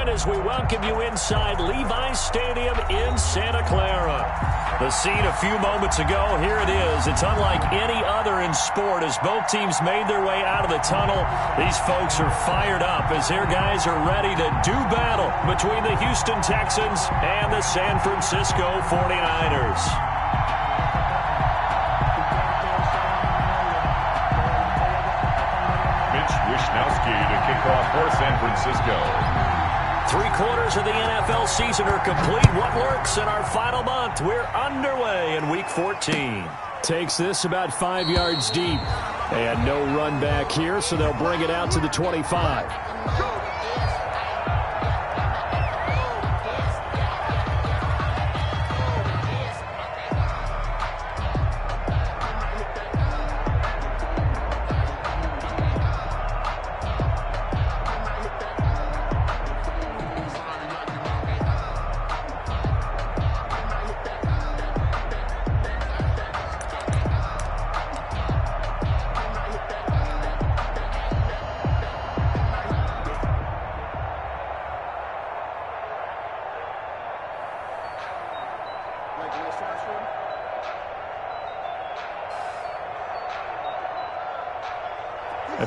again as we welcome you inside Levi's Stadium in Santa Clara. The scene a few moments ago, here it is. It's unlike any other in sport as both teams made their way out of the tunnel. These folks are fired up as their guys are ready to do battle between the Houston Texans and the San Francisco 49ers. Wishnowski to kick off for San Francisco. 3/4 of the NFL season are complete. What lurks in our final month? We're underway in Week 14. Takes this about 5 yards deep. And no run back here, so they'll bring it out to the 25.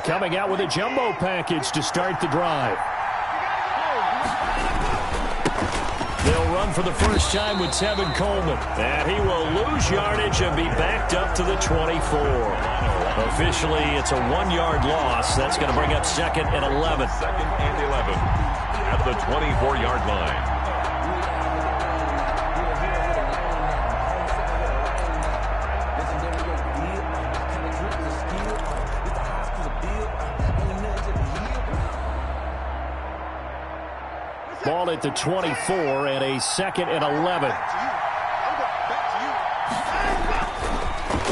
Coming out with a jumbo package to start the drive. They'll run for the first time with Tevin Coleman. And he will lose yardage and be backed up to the 24. Officially, it's a 1-yard loss. That's going to bring up 2nd and 11. 2nd and 11 at the 24-yard line. Ball at the 24 and a 2nd and 11.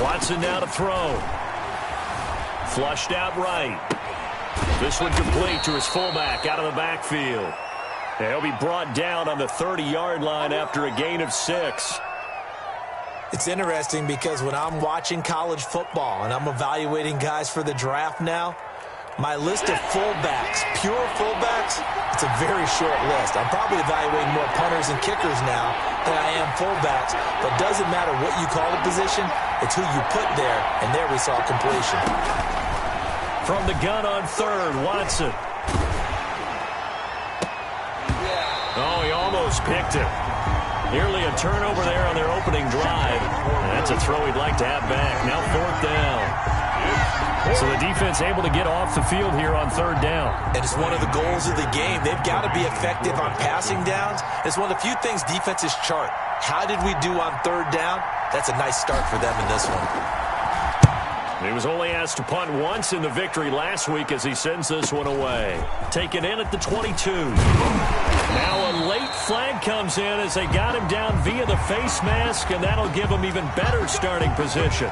Watson now to throw. Flushed out right. This one complete to his fullback out of the backfield. He'll be brought down on the 30-yard line after a gain of 6. It's interesting because when I'm watching college football and I'm evaluating guys for the draft now, my list of fullbacks, pure fullbacks, it's a very short list. I'm probably evaluating more punters and kickers now than I am fullbacks, but it doesn't matter what you call the position, it's who you put there, and there we saw completion. From the gun on 3rd, Watson. Oh, he almost picked it. Nearly a turnover there on their opening drive. And that's a throw he'd like to have back. Now 4th down. So the defense able to get off the field here on 3rd down. And it's one of the goals of the game. They've got to be effective on passing downs. It's one of the few things defenses chart. How did we do on 3rd down? That's a nice start for them in this one. He was only asked to punt once in the victory last week as he sends this one away. Taken in at the 22. Now a late flag comes in as they got him down via the face mask, and that'll give him even better starting position.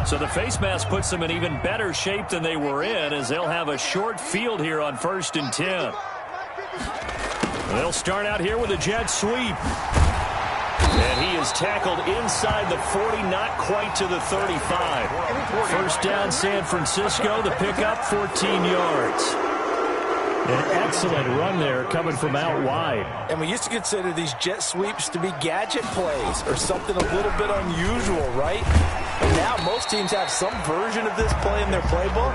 So the face mask puts them in even better shape than they were in as they'll have a short field here on 1st and 10. They'll start out here with a jet sweep. And he is tackled inside the 40, not quite to the 35. 1st down, San Francisco. The pickup, 14 yards. An excellent run there coming from out wide. And we used to consider these jet sweeps to be gadget plays or something a little bit unusual, right? And now most teams have some version of this play in their playbook.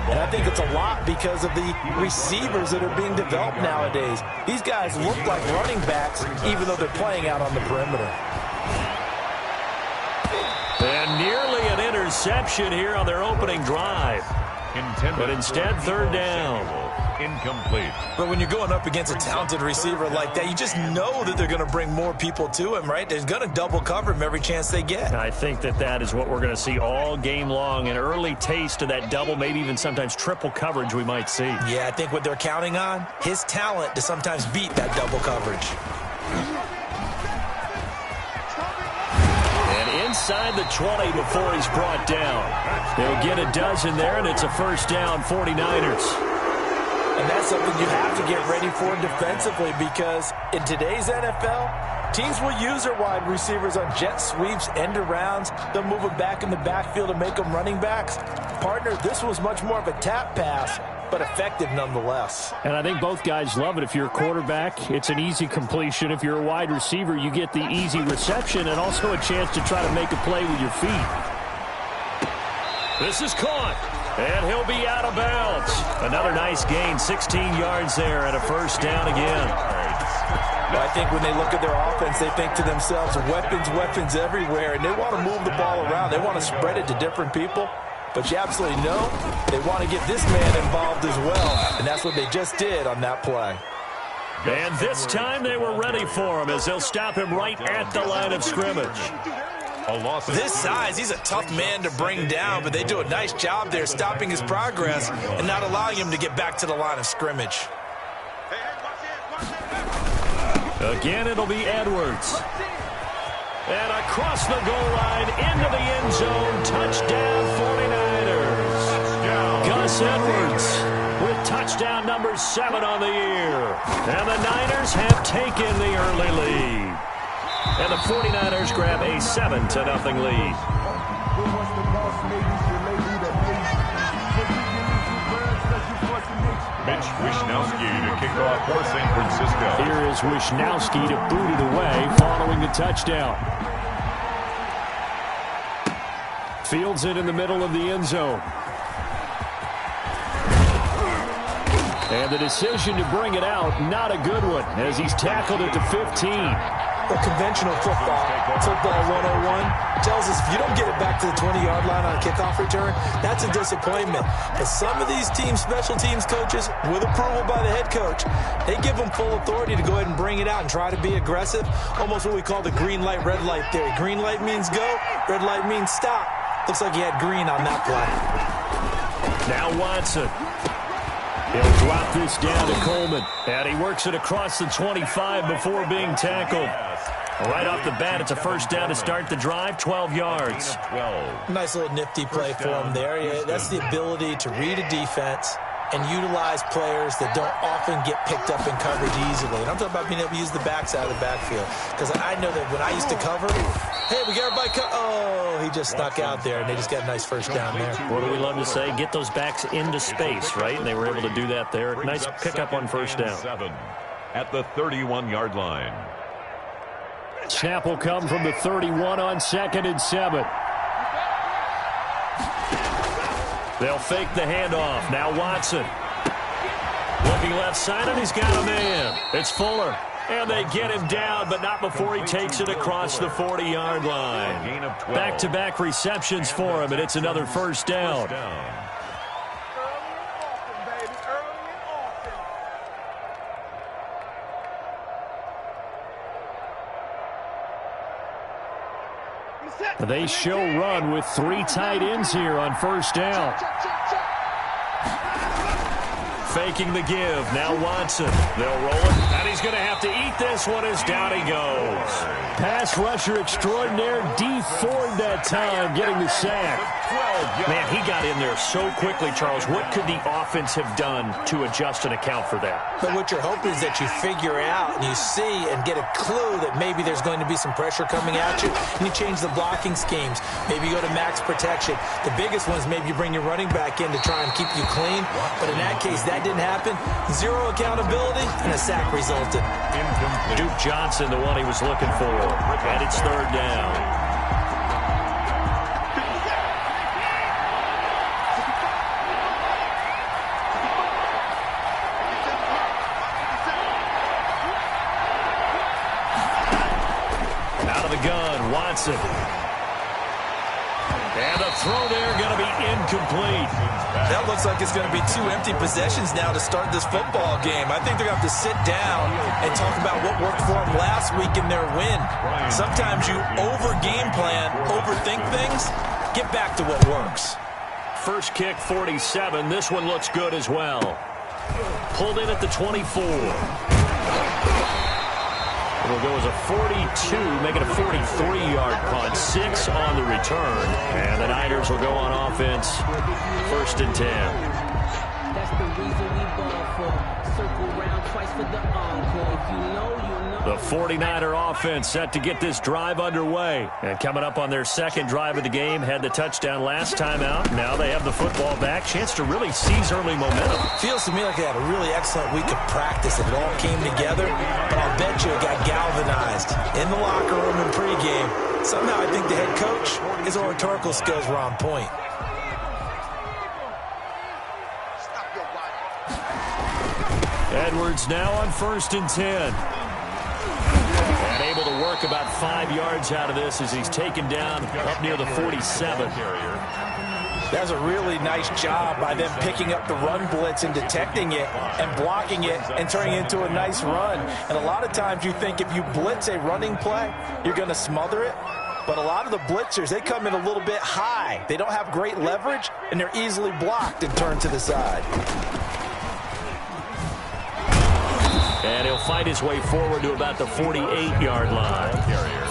And I think it's a lot because of the receivers that are being developed nowadays. These guys look like running backs even though they're playing out on the perimeter. And nearly an interception here on their opening drive. But instead, 3rd down. Incomplete. But when you're going up against a talented receiver like that, you just know that they're going to bring more people to him, right? They're going to double cover him every chance they get. I think that is what we're going to see all game long. An early taste of that double, maybe even sometimes triple coverage we might see. Yeah, I think what they're counting on, his talent to sometimes beat that double coverage. And inside the 20 before he's brought down. They'll get a dozen there, and it's a 1st down, 49ers. And that's something you have to get ready for defensively, because in today's NFL, teams will use their wide receivers on jet sweeps, end arounds. They'll move them back in the backfield and make them running backs. Partner, this was much more of a tap pass, but effective nonetheless. And I think both guys love it. If you're a quarterback, it's an easy completion. If you're a wide receiver, you get the easy reception and also a chance to try to make a play with your feet. This is caught, and he'll be out of bounds. Another nice gain, 16 yards there, and a first down again. Well, I think when they look at their offense, they think to themselves, weapons, weapons everywhere, and they want to move the ball around. They want to spread it to different people. But you absolutely know they want to get this man involved as well, and that's what they just did on that play. And this time they were ready for him as they'll stop him right at the line of scrimmage. This size, he's a tough man to bring down, but they do a nice job there stopping his progress and not allowing him to get back to the line of scrimmage. Again, it'll be Edwards. And across the goal line, into the end zone, touchdown 49ers. Gus Edwards with touchdown number 7 on the year. And the Niners have taken the early lead. And the 49ers grab a 7-0 lead. Mitch Wishnowsky to kick off for San Francisco. Here is Wishnowsky to boot it away following the touchdown. Fields it in the middle of the end zone. And the decision to bring it out, not a good one, as he's tackled at the 15. Well, conventional football 101, tells us if you don't get it back to the 20-yard line on a kickoff return, that's a disappointment. But some of these teams, special teams coaches, with approval by the head coach, they give them full authority to go ahead and bring it out and try to be aggressive, almost what we call the green light, red light theory. Green light means go, red light means stop. Looks like he had green on that play. Now Watson. He'll drop this down to Coleman. And he works it across the 25 before being tackled. Right off the bat, it's a first down to start the drive, 12 yards. Nice little nifty play for him there. Yeah, that's the ability to read a defense and utilize players that don't often get picked up in coverage easily. And I'm talking about being able to use the backside of the backfield. Because I know that when I used to cover, hey, we got everybody oh, he just snuck out there, and they just got a nice first down there. What do we love to say? Get those backs into space, right? And they were able to do that there. Nice pickup on first down. At the 31-yard line. Snap will come from the 31 on 2nd and 7. They'll fake the handoff. Now Watson. Looking left side, and he's got a man. It's Fuller. And they get him down, but not before he takes it across the 40-yard line. Back-to-back receptions for him, and it's another first down. They show run with 3 tight ends here on first down. Faking the give. Now Watson. They'll roll it. And he's going to have to eat this one as down he goes. Pass rusher extraordinaire, D Ford that time, getting the sack. Man, he got in there so quickly, Charles. What could the offense have done to adjust and account for that? But what you're hoping is that you figure out and you see and get a clue that maybe there's going to be some pressure coming at you, and you change the blocking schemes. Maybe you go to max protection. The biggest one is maybe you bring your running back in to try and keep you clean. But in that case, that didn't happen. Zero accountability, and a sack resulted. Duke Johnson, the one he was looking for. And it's third down. Watson. And the throw there going to be incomplete. That looks like it's going to be 2 empty possessions now to start this football game. I think they're going to have to sit down and talk about what worked for them last week in their win. Sometimes you over-game plan, overthink things, get back to what works. First kick, 47. This one looks good as well. Pulled in at the 24. It'll go as a 42, make it a 43-yard punt. 6 on the return. And the Niners will go on offense. 1st and 10. That's the reason we ball for. Circle round twice for the encore. If you know, you know. The 49er offense set to get this drive underway. And coming up on their second drive of the game, had the touchdown last time out. Now they have the football back. Chance to really seize early momentum. Feels to me like they had a really excellent week of practice. It all came together. But I'll bet you it got galvanized in the locker room and pregame. Somehow I think the head coach, his oratorical skills were on point. Edwards now on 1st and 10. And able to work about 5 yards out of this as he's taken down up near the 47. That's a really nice job by them picking up the run blitz and detecting it and blocking it and turning it into a nice run. And a lot of times you think if you blitz a running play, you're going to smother it. But a lot of the blitzers, they come in a little bit high. They don't have great leverage, and they're easily blocked and turned to the side. And he'll fight his way forward to about the 48-yard line.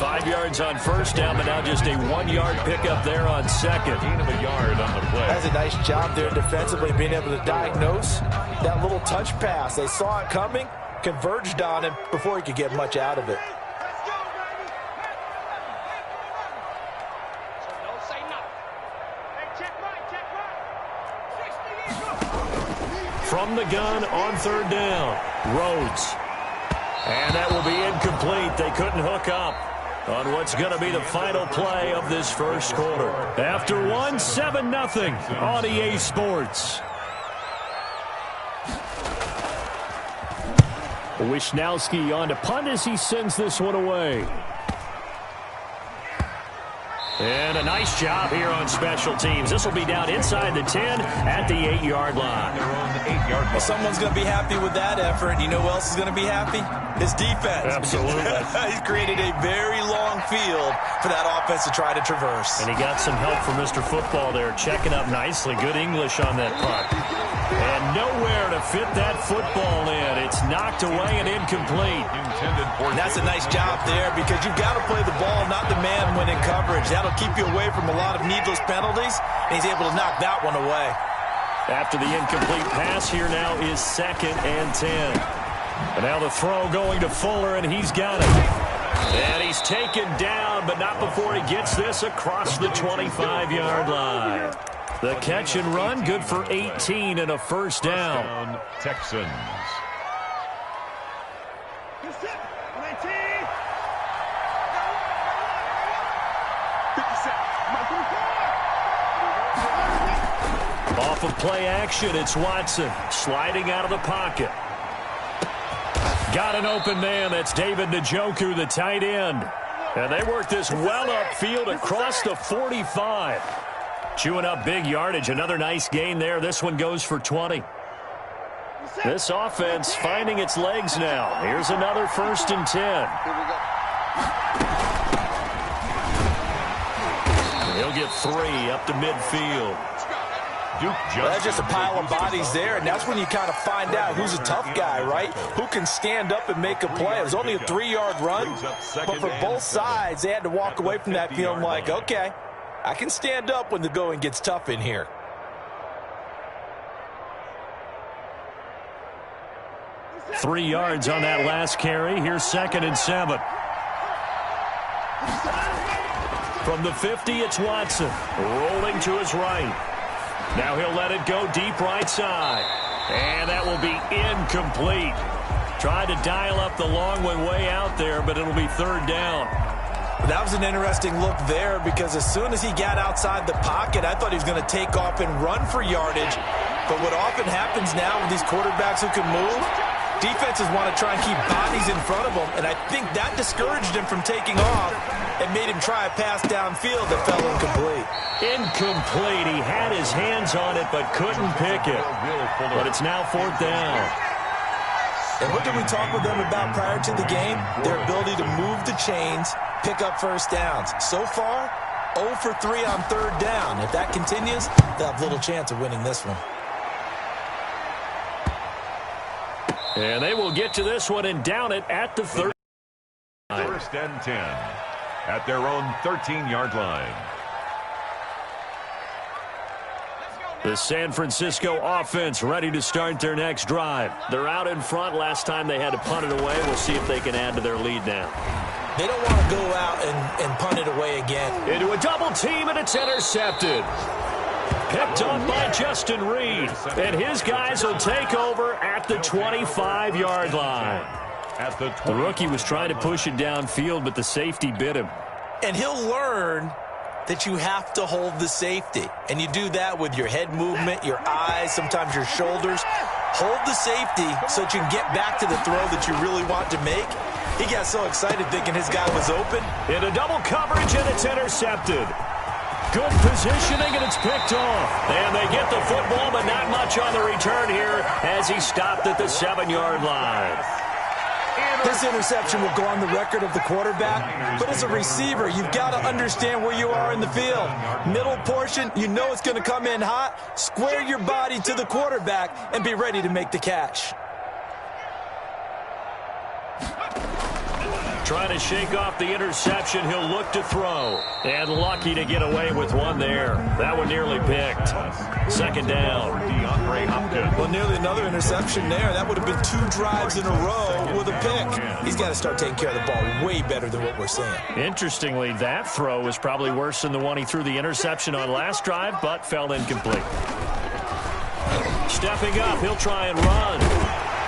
5 yards on first down, but now just a 1-yard pickup there on second. Gain of a yard on the play. That's a nice job there defensively, being able to diagnose that little touch pass. They saw it coming, converged on him before he could get much out of it. From the gun on 3rd down, Rhodes. And that will be incomplete. They couldn't hook up on what's going to be the final play of this first quarter. After one, 7-0 on EA Sports. Wisnowski on to punt as he sends this one away. And a nice job here on special teams. This will be down inside the 10 at the 8-yard line. Well, someone's going to be happy with that effort. You know who else is going to be happy? His defense. Absolutely. He's created a very long field for that offense to try to traverse. And he got some help from Mr. Football there, checking up nicely. Good English on that punt. And nowhere to fit that football in. It's knocked away and incomplete. And that's a nice job there because you've got to play the ball, not the man when in coverage. That'll keep you away from a lot of needless penalties, and he's able to knock that one away. After the incomplete pass, here now is 2nd and 10. And now the throw going to Fuller, and he's got it. And he's taken down, but not before he gets this across the 25-yard line. The catch and run, good for 18 and a first down. Texans. Off of play action, it's Watson sliding out of the pocket. Got an open man. That's David Njoku, the tight end. And they work this well upfield across the 45. Chewing up big yardage. Another nice gain there. This one goes for 20. This offense finding its legs now. Here's another 1st and 10. He'll get 3 up to midfield. That's just a pile of bodies there, and that's when you kind of find out who's a tough guy, right? Who can stand up and make a play. It was only a 3-yard run, but for both sides, they had to walk away from that feeling like, okay, I can stand up when the going gets tough in here. Three yards on that last carry. Here's 2nd and 7. From the 50, it's Watson rolling to his right. Now he'll let it go deep right side. And that will be incomplete. Tried to dial up the long one way out there, but it'll be 3rd down. That was an interesting look there because as soon as he got outside the pocket, I thought he was going to take off and run for yardage. But what often happens now with these quarterbacks who can move, defenses want to try and keep bodies in front of them, and I think that discouraged him from taking off and made him try a pass downfield that fell incomplete. Incomplete. He had his hands on it but couldn't pick it. But it's now 4th down. And what did we talk with them about prior to the game? Their ability to move the chains, pick up first downs. So far, 0 for 3 on 3rd down. If that continues, they'll have little chance of winning this one. And they will get to this one and down it at the 30. 1st and 10 at their own 13-yard line. The San Francisco offense ready to start their next drive. They're out in front. Last time they had to punt it away. We'll see if they can add to their lead now. They don't want to go out and punt it away again. Into a double team, and it's intercepted. Picked up by Justin Reed. And his guys will take over at the 25-yard line. The rookie was trying to push it downfield, but the safety bit him. And he'll learn that you have to hold the safety. And you do that with your head movement, your eyes, sometimes your shoulders. Hold the safety so that you can get back to the throw that you really want to make. He got so excited thinking his guy was open. Into double coverage, and it's intercepted. Good positioning, and it's picked off. And they get the football, but not much on the return here as he stopped at the 7-yard line. This interception will go on the record of the quarterback, but as a receiver, you've got to understand where you are in the field. Middle portion, you know it's going to come in hot. Square your body to the quarterback and be ready to make the catch. Trying to shake off the interception, he'll look to throw. And lucky to get away with one there. That one nearly picked. Second down. Well, nearly another interception there. That would have been 2 drives in a row with a pick. He's got to start taking care of the ball way better than what we're seeing. Interestingly, that throw was probably worse than the one he threw the interception on last drive, but fell incomplete. Stepping up, he'll try and run.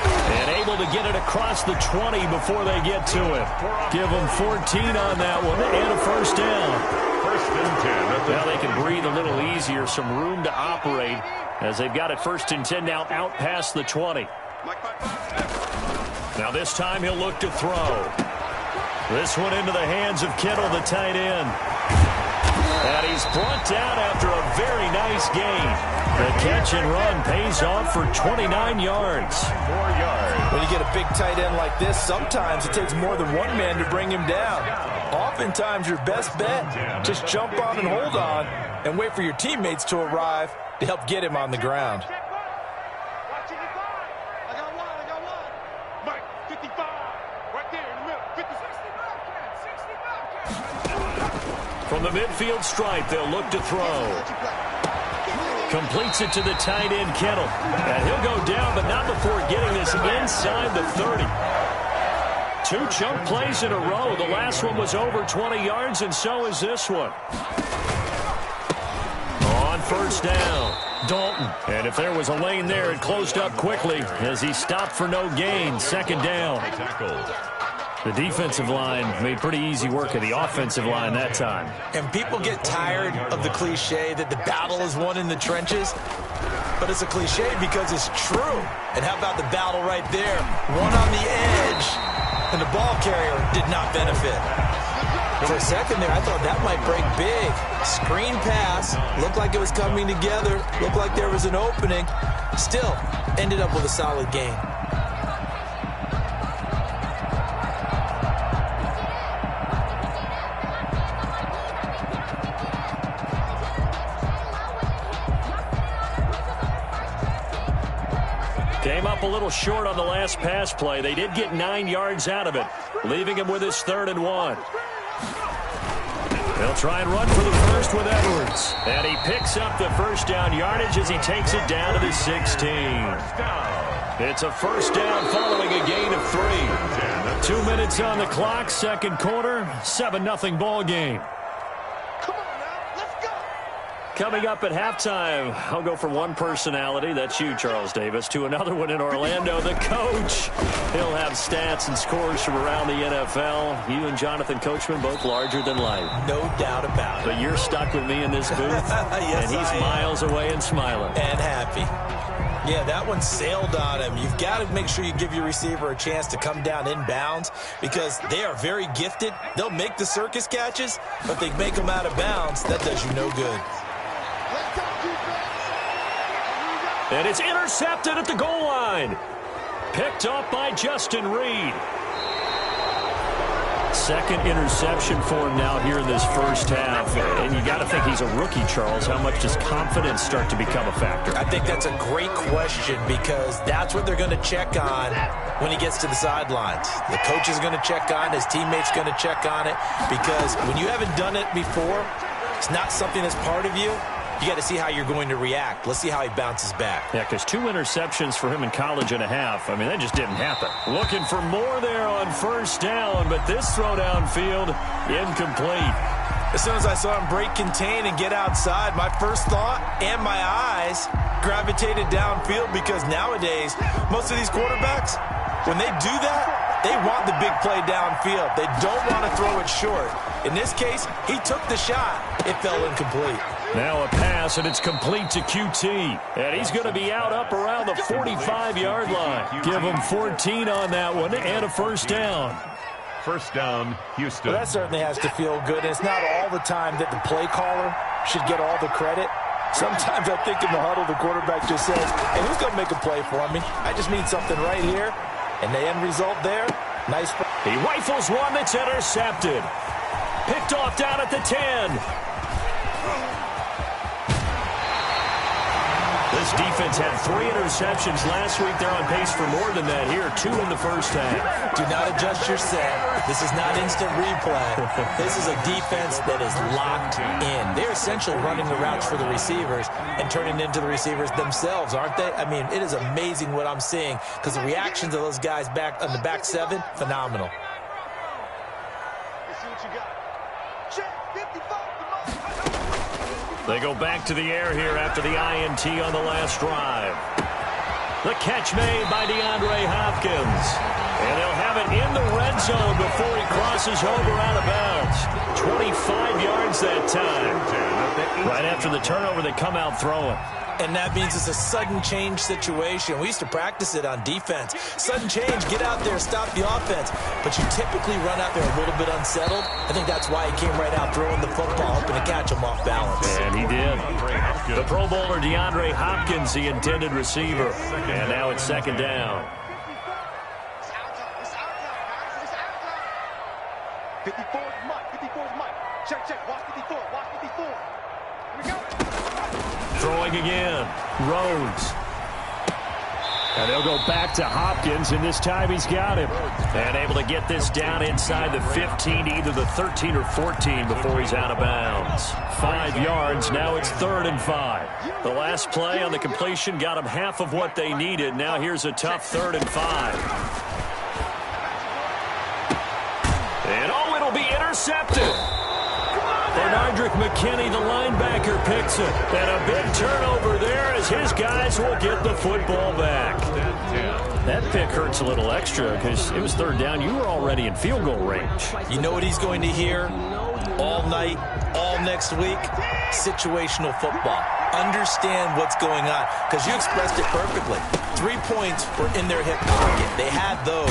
And able to get it across the 20 before they get to it. Give them 14 on that one and a first down. First and 10. Now they can breathe a little easier, some room to operate as they've got it first and 10 now out past the 20. Now this time he'll look to throw. This one into the hands of Kittle, the tight end. And he's brought down after a very nice gain. The catch and run pays off for 29 yards. 4 yards. When you get a big tight end like this, sometimes it takes more than one man to bring him down. Oftentimes, your best bet, just jump on and hold on and wait for your teammates to arrive to help get him on the ground. From the midfield stripe, they'll look to throw. Completes it to the tight end, Kittle. And he'll go down, but not before getting this inside the 30. 2 chunk plays in a row. The last one was over 20 yards, and so is this one. On first down, Dalton. And if there was a lane there, it closed up quickly as he stopped for no gain. Second down. The defensive line made pretty easy work of the offensive line that time. And people get tired of the cliche that the battle is won in the trenches. But it's a cliche because it's true. And how about the battle right there? One on the edge, and the ball carrier did not benefit. For a second there, I thought that might break big. Screen pass, looked like it was coming together, looked like there was an opening. Still, ended up with a solid gain. Came up a little short on the last pass play. They did get 9 yards out of it, leaving him with his 3rd and 1. They'll try and run for the first with Edwards. And he picks up the first down yardage as he takes it down to the 16. It's a first down following a gain of 3. 2 minutes on the clock, second quarter, 7-0 ball game. Coming up at halftime, I'll go from one personality, that's you, Charles Davis, to another one in Orlando, the coach. He'll have stats and scores from around the NFL. You and Jonathan Coachman, both larger than life. No doubt about it. But you're stuck with me in this booth, yes, and he's miles away and smiling. And happy. Yeah, that one sailed on him. You've got to make sure you give your receiver a chance to come down inbounds because they are very gifted. They'll make the circus catches, but they make them out of bounds. That does you no good. And it's intercepted at the goal line. Picked up by Justin Reed. Second interception for him now here in this first half. And you got to think he's a rookie, Charles. How much does confidence start to become a factor? I think that's a great question because that's what they're going to check on when he gets to the sidelines. The coach is going to check on, his teammates going to check on it because when you haven't done it before, it's not something that's part of you. you got to see how you're going to react. Let's see how he bounces back. Yeah, because 2 interceptions for him in college and a half. I mean, that just didn't happen. Looking for more there on first down, but this throw downfield, incomplete. As soon as I saw him break contain and get outside, my first thought and my eyes gravitated downfield, because nowadays, most of these quarterbacks, when they do that, they want the big play downfield. They don't want to throw it short. In this case, he took the shot. It fell incomplete. Now a pass, and it's complete to QT. And he's going to be out up around the 45-yard line. Give him 14 on that one and a first down. First down, Houston. Well, that certainly has to feel good. And it's not all the time that the play caller should get all the credit. Sometimes I think in the huddle, the quarterback just says, hey, who's going to make a play for me? I just need something right here. And the end result there, nice. He rifles one that's intercepted. Picked off down at the 10. This defense had 3 interceptions last week. They're on pace for more than that here. 2 in the first half. Do not adjust your set. This is not instant replay. This is a defense that is locked in. They're essentially running the routes for the receivers and turning into the receivers themselves, aren't they? I mean, it is amazing what I'm seeing, because the reactions of those guys back on the back 7, phenomenal. They go back to the air here after the INT on the last drive. The catch made by DeAndre Hopkins. And they'll have it in the red zone before he crosses over out of bounds. 25 yards that time. Right after the turnover, they come out throwing. And that means it's a sudden change situation. We used to practice it on defense. Sudden change, get out there, stop the offense. But you typically run out there a little bit unsettled. I think that's why he came right out throwing the football, hoping to catch him off balance. And he did. The Pro Bowler DeAndre Hopkins, the intended receiver. And now it's second down. 54 is Mike. 54 is Mike. Check. Watch 54. Watch 54. Here we go. Throwing again. Rhodes. And they'll go back to Hopkins, and this time he's got him. And able to get this down inside the 15, either the 13 or 14 before he's out of bounds. 5 yards. Now it's 3rd and 5. The last play on the completion got them half of what they needed. Now here's a tough 3rd and 5. And oh, it'll be intercepted. Bernardrick McKinney, the linebacker, picks it. And a big turnover there as his guys will get the football back. That pick hurts a little extra because it was 3rd down. You were already in field goal range. You know what he's going to hear all night, all next week? Situational football. Understand what's going on, because you expressed it perfectly. 3 points were in their hip pocket. They had those.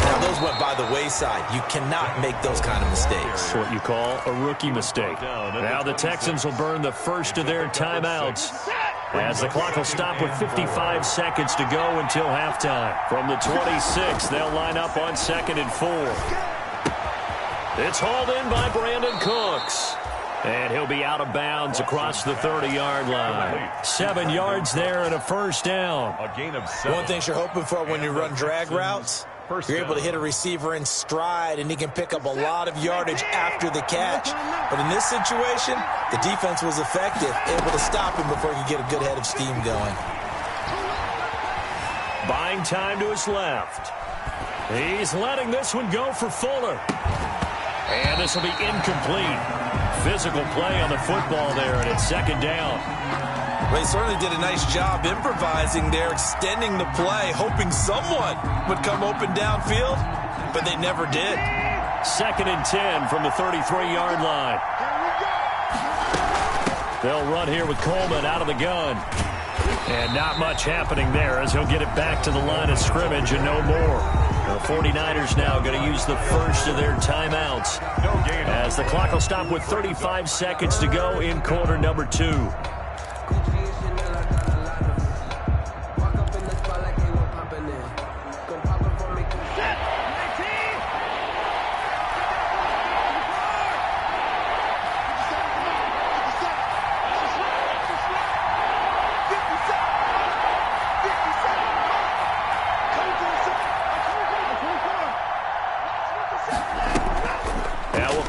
Now, those went by the wayside. You cannot make those kind of mistakes. That's what you call a rookie mistake. Now the Texans will burn the first of their timeouts as the clock will stop with 55 seconds to go until halftime. From the 26, they'll line up on 2nd and 4. It's hauled in by Brandon Cooks. And he'll be out of bounds across the 30-yard line. 7 yards there and a first down. A gain of 7. One thing you're hoping for when you run drag routes, you're able to hit a receiver in stride, and he can pick up a lot of yardage after the catch. But in this situation, the defense was effective, able to stop him before he could get a good head of steam going. Buying time to his left. He's letting this one go for Fuller. And this will be incomplete. Physical play on the football there, and it's 2nd down. Well, he certainly did a nice job improvising there, extending the play, hoping someone would come open downfield, but they never did. 2nd and 10 from the 33-yard line. They'll run here with Coleman out of the gun. And not much happening there as he'll get it back to the line of scrimmage and no more. The 49ers now going to use the first of their timeouts as the clock will stop with 35 seconds to go in quarter number 2.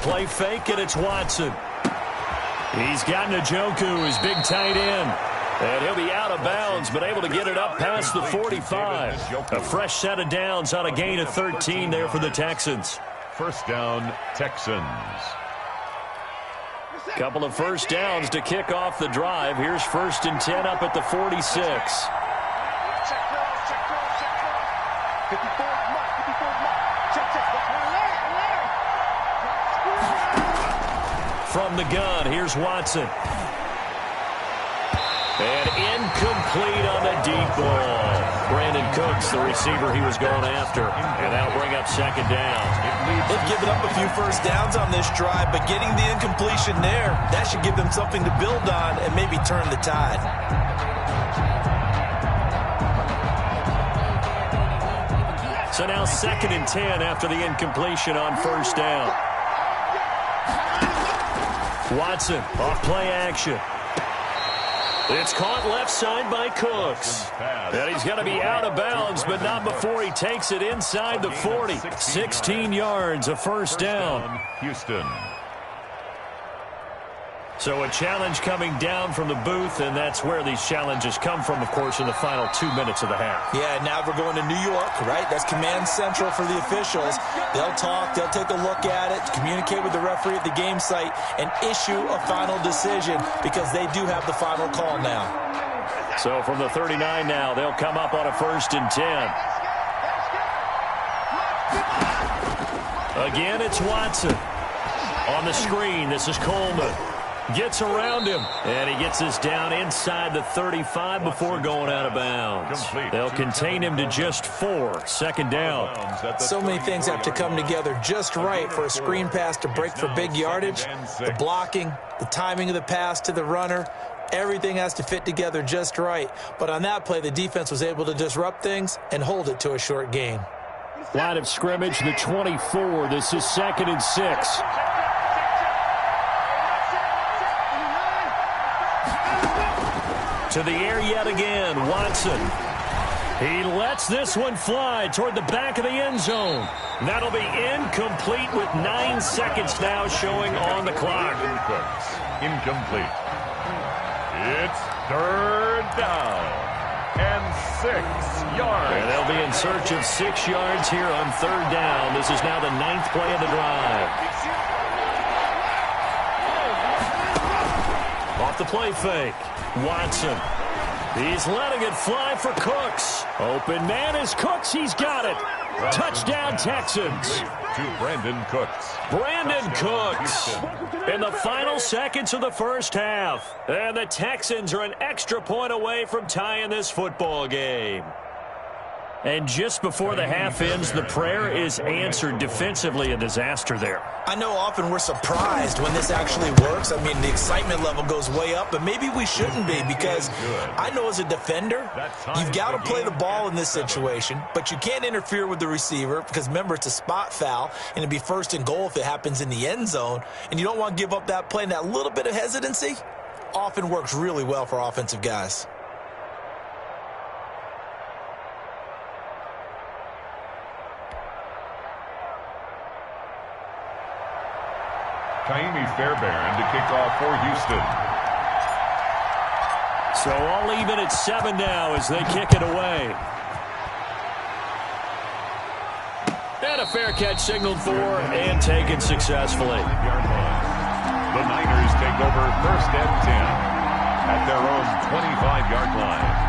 Play fake, and it's Watson. He's got Njoku, his big tight end. And he'll be out of bounds, but able to get it up past the 45. A fresh set of downs on a gain of 13 there for the Texans. First down, Texans. Couple of first downs to kick off the drive. Here's 1st and 10 up at the 46. Check cross, check cross, check cross. 54's Mike, 54's Mike. Check. From the gun, here's Watson. And incomplete on the deep ball. Brandon Cooks, the receiver he was going after. And that'll bring up 2nd down. They've given up a few first downs on this drive, but getting the incompletion there, that should give them something to build on and maybe turn the tide. So now 2nd and 10 after the incompletion on 1st down. Watson, off play action. It's caught left side by Cooks. And he's going to be out of bounds, but not before he takes it inside the 40. 16 yards, a first down. Houston. So a challenge coming down from the booth, and that's where these challenges come from, of course, in the final 2 minutes of the half. Yeah, now we're going to New York, right? That's command central for the officials. They'll talk, they'll take a look at it, communicate with the referee at the game site, and issue a final decision because they do have the final call now. So from the 39 now, they'll come up on a 1st and 10. Again, it's Watson. On the screen, this is Coleman. Gets around him, and he gets this down inside the 35 before going out of bounds. They'll contain him to just 4. 2nd down. So many things have to come together just right for a screen pass to break for big yardage. The blocking, the timing of the pass to the runner, everything has to fit together just right. But on that play, the defense was able to disrupt things and hold it to a short gain. Line of scrimmage, the 24. This is 2nd and 6. To the air yet again, Watson. He lets this one fly toward the back of the end zone. That'll be incomplete with 9 seconds now showing on the clock. Incomplete. It's 3rd down and 6 yards. And they'll be in search of 6 yards here on 3rd down. This is now the 9th play of the drive. Off the play fake. Watson. He's letting it fly for Cooks. Open man is Cooks. He's got it. Touchdown, Texans. To Brandon Cooks. Brandon Cooks in the final seconds of the first half. And the Texans are an extra point away from tying this football game. And just before the half ends, the prayer is answered. Defensively, a disaster there. I know often we're surprised when this actually works. I mean, the excitement level goes way up, but maybe we shouldn't be because I know as a defender, you've got to play the ball in this situation, but you can't interfere with the receiver because, remember, it's a spot foul, and it'd be 1st and goal if it happens in the end zone, and you don't want to give up that play, and that little bit of hesitancy often works really well for offensive guys. Taimi Fairbairn to kick off for Houston. So all even at 7 now as they kick it away. And a fair catch signaled for and taken successfully. The Niners take over 1st and 10 at their own 25-yard line.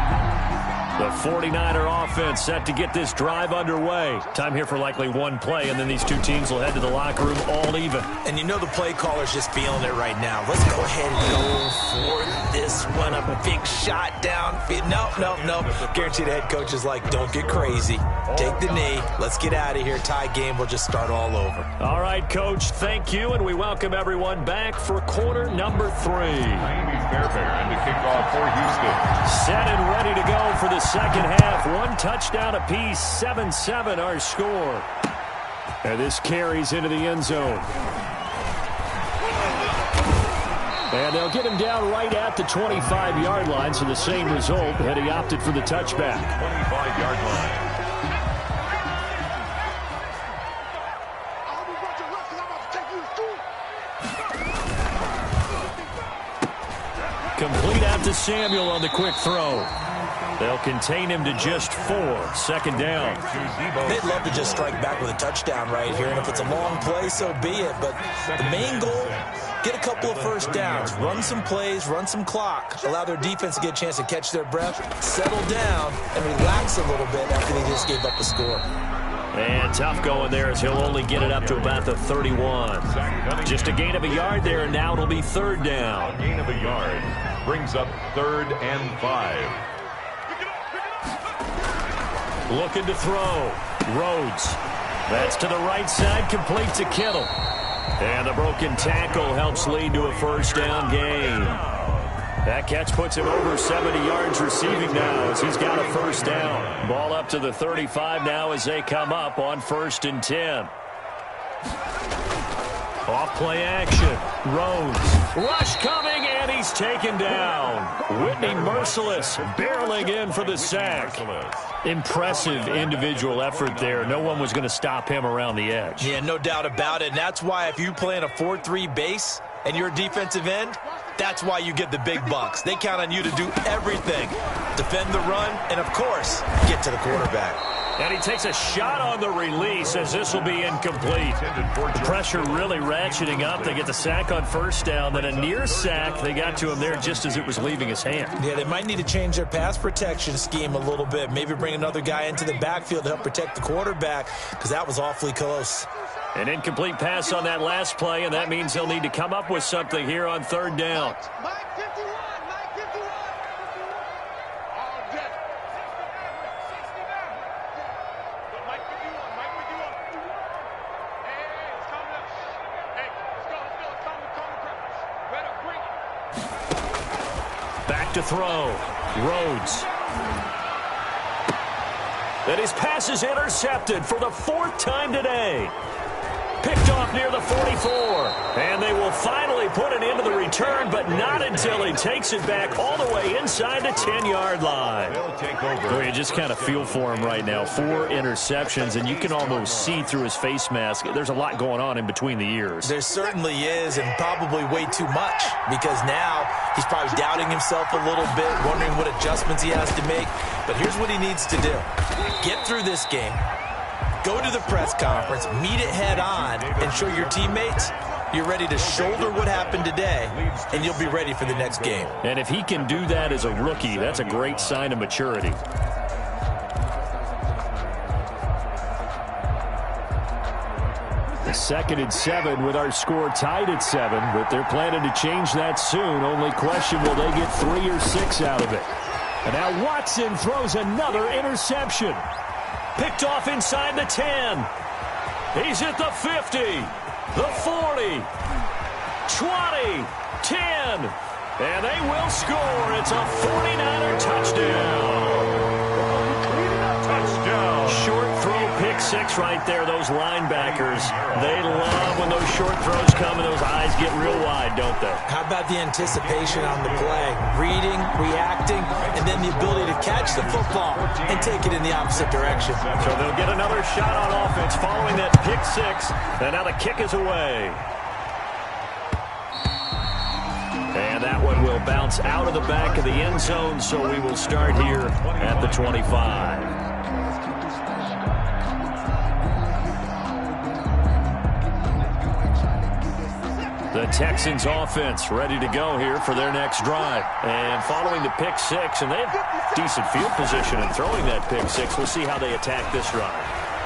The 49er offense set to get this drive underway. Time here for likely one play, and then these two teams will head to the locker room all even. And you know the play caller's just feeling it right now. Let's go ahead and go for this one. A big shot downfield. Nope. Guarantee the head coach is like, don't get crazy. Take the knee. Let's get out of here. Tie game. We'll just start all over. All right, Coach, thank you, and we welcome everyone back for quarter number 3. Taimi Fairbairn to kick off for Houston. Set and ready to go for the second half. 1 touchdown apiece, 7-7 our score. And this carries into the end zone. And they'll get him down right at the 25-yard line, so the same result, had he opted for the touchback. 25-yard line. out to Samuel on the quick throw. They'll contain him to just 4. 2nd down. They'd love to just strike back with a touchdown right here, and if it's a long play, so be it. But the main goal, get a couple of first downs, run some plays, run some clock, allow their defense to get a chance to catch their breath, settle down, and relax a little bit after they just gave up a score. And tough going there as he'll only get it up to about the 31. Just a gain of a yard there, and now it'll be 3rd down. A gain of a yard brings up 3rd and 5. Looking to throw. Rhodes. That's to the right side, complete to Kittle. And the broken tackle helps lead to a 1st down gain. That catch puts him over 70 yards receiving now as he's got a 1st down. Ball up to the 35 now as they come up on 1st and 10. Off play action. Rhodes. Rush coming, and he's taken down. Whitney Merciless barreling in for the sack. Impressive individual effort there. No one was going to stop him around the edge. Yeah, no doubt about it. And that's why if you play in a 4-3 base and you're a defensive end, that's why you get the big bucks. They count on you to do everything. Defend the run and, of course, get to the quarterback. And he takes a shot on the release as this will be incomplete. The pressure really ratcheting up. They get the sack on 1st down, then a near sack. They got to him there just as it was leaving his hand. Yeah, they might need to change their pass protection scheme a little bit. Maybe bring another guy into the backfield to help protect the quarterback because that was awfully close. An incomplete pass on that last play, and that means they'll need to come up with something here on 3rd down. Back to throw. Rhodes. And his pass is intercepted for the 4th time today. Picked off near the 44. And they will finally put it into the return, but not until he takes it back all the way inside the 10-yard line. Oh, you just kind of feel for him right now. 4 interceptions, and you can almost see through his face mask. There's a lot going on in between the ears. There certainly is, and probably way too much, because now he's probably doubting himself a little bit, wondering what adjustments he has to make. But here's what he needs to do. Get through this game. Go to the press conference, meet it head on, and show your teammates you're ready to shoulder what happened today, and you'll be ready for the next game. And if he can do that as a rookie, that's a great sign of maturity. The 2nd and 7 with our score tied at 7, but they're planning to change that soon. Only question, will they get 3 or 6 out of it? And now Watson throws another interception. Picked off inside the 10. He's at the 50, the 40, 20, 10. And they will score. It's a 49er touchdown. Touchdown. Short throw pick 6 right there. Those linebackers, they love when those short throws come and those eyes get real wide, don't they? How about the anticipation on the play? Reading, reacting, and then the ability to catch the football and take it in the opposite direction. So they'll get another shot on offense following that pick 6. And now the kick is away. And that one will bounce out of the back of the end zone, so we will start here at the 25. The Texans offense ready to go here for their next drive. And following the pick 6, and they have decent field position in throwing that pick 6. We'll see how they attack this drive.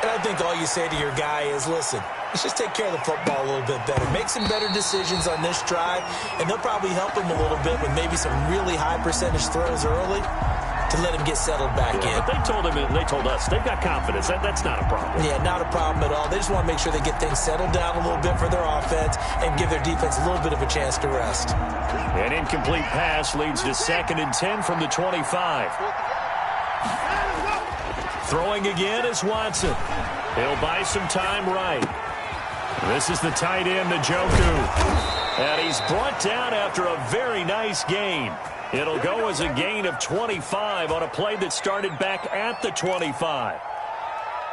And I think all you say to your guy is, listen, let's just take care of the football a little bit better. Make some better decisions on this drive, and they'll probably help him a little bit with maybe some really high percentage throws early to let him get settled back in. But they told him, and they told us, they've got confidence. That's not a problem. Yeah, not a problem at all. They just want to make sure they get things settled down a little bit for their offense and give their defense a little bit of a chance to rest. An incomplete pass leads to 2nd and 10 from the 25. Throwing again is Watson. He'll buy some time right. This is the tight end, Njoku. And he's brought down after a very nice gain. It'll go as a gain of 25 on a play that started back at the 25.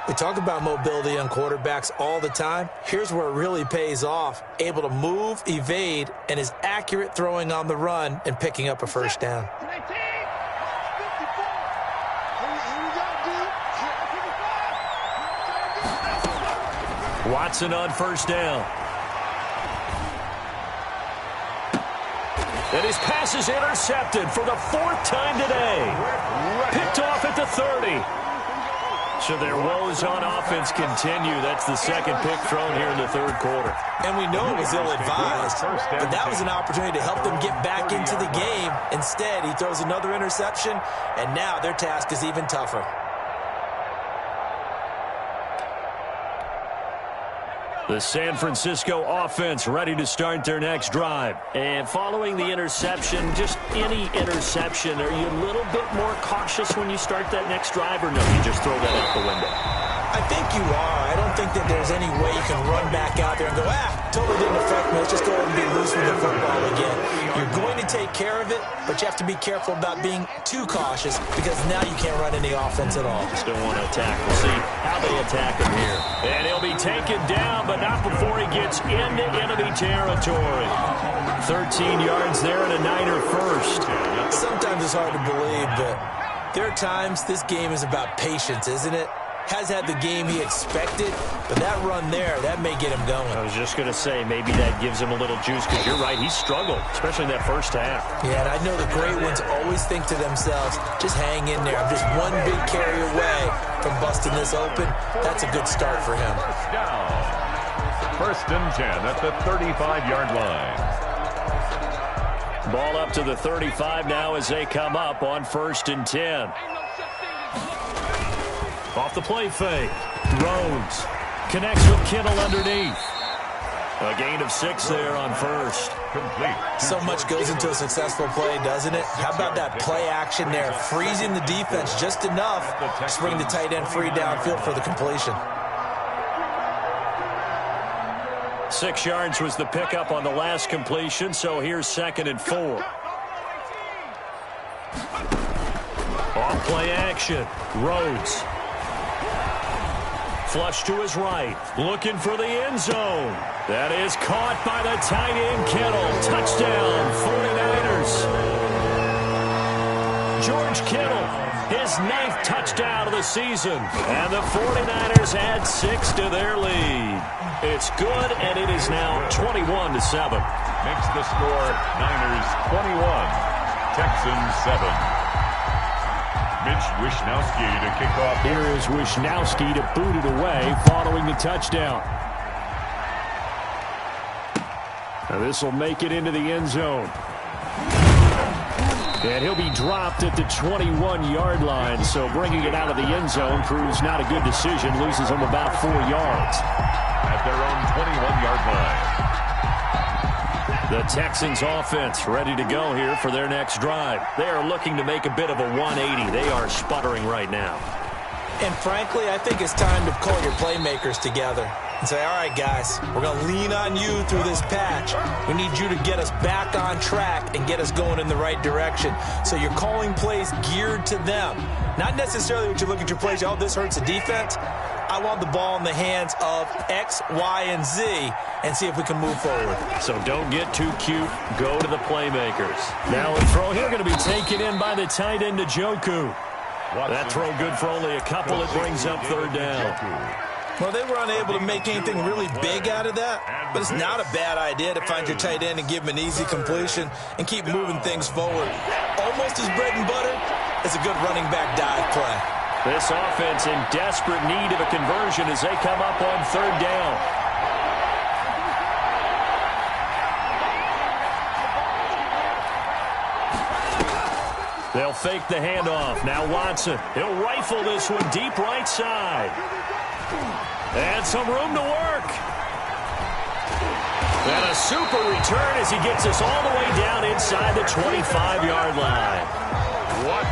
We talk about mobility on quarterbacks all the time. Here's where it really pays off. Able to move, evade, and is accurate throwing on the run and picking up a first down. Watson on first down. And his pass is intercepted for the 4th time today. Picked off at the 30. So their woes on offense continue. That's the second pick thrown here in the 3rd quarter. And we know it was ill-advised, but that was an opportunity to help them get back into the game. Instead, he throws another interception, and now their task is even tougher. The San Francisco offense ready to start their next drive. And following the interception, just any interception, are you a little bit more cautious when you start that next drive, or no, you just throw that out the window? I think you are. I don't think that there's any way you can run back out there and go, totally didn't affect me. Let's just go ahead and be loose with the football again. You're going to take care of it, but you have to be careful about being too cautious because now you can't run any offense at all. Still want to attack. We'll see how they attack him here. And he'll be taken down, but not before he gets into enemy territory. 13 yards there and a Niner first. Sometimes it's hard to believe, but there are times this game is about patience, isn't it? Has had the game he expected, but that run there, that may get him going. I was just going to say, maybe that gives him a little juice, because you're right, he struggled, especially in that first half. Yeah, and I know the great ones always think to themselves, just hang in there. I'm just one big carry away from busting this open. That's a good start for him. First and 10 at the 35-yard line. Ball up to the 35 now as they come up on 1st and 10. Off the play fake. Rhodes connects with Kittle underneath. A gain of 6 there on first. Complete. So much goes into a successful play, doesn't it? How about that play action there? Freezing the defense just enough to bring the tight end free downfield for the completion. 6 yards was the pickup on the last completion, so here's 2nd and 4. Off play action. Rhodes. Flush to his right. Looking for the end zone. That is caught by the tight end Kittle. Touchdown, 49ers. George Kittle, his 9th touchdown of the season. And the 49ers add 6 to their lead. It's good, and it is now 21-7. Makes the score Niners 21, Texans 7. Mitch Wishnowsky to kick off. Here is Wishnowsky to boot it away following the touchdown. Now this will make it into the end zone. And he'll be dropped at the 21-yard line, so bringing it out of the end zone proves not a good decision. Loses him about 4 yards. At their own 21-yard line. The Texans offense ready to go here for their next drive. They are looking to make a bit of a 180. They are sputtering right now. And frankly, I think it's time to call your playmakers together and say, all right, guys, we're going to lean on you through this patch. We need you to get us back on track and get us going in the right direction. So you're calling plays geared to them. Not necessarily what you look at your plays, oh, this hurts the defense. I want the ball in the hands of X, Y, and Z and see if we can move forward. So don't get too cute. Go to the playmakers. Now a throw here going to be taken in by the tight end Njoku. That throw good for only a couple. It brings up 3rd down. Well, they were unable to make anything really big out of that, but it's not a bad idea to find your tight end and give him an easy completion and keep moving things forward. Almost as bread and butter as a good running back dive play. This offense in desperate need of a conversion as they come up on 3rd down. They'll fake the handoff. Now Watson. He'll rifle this one deep right side. And some room to work. And a super return as he gets us all the way down inside the 25-yard line.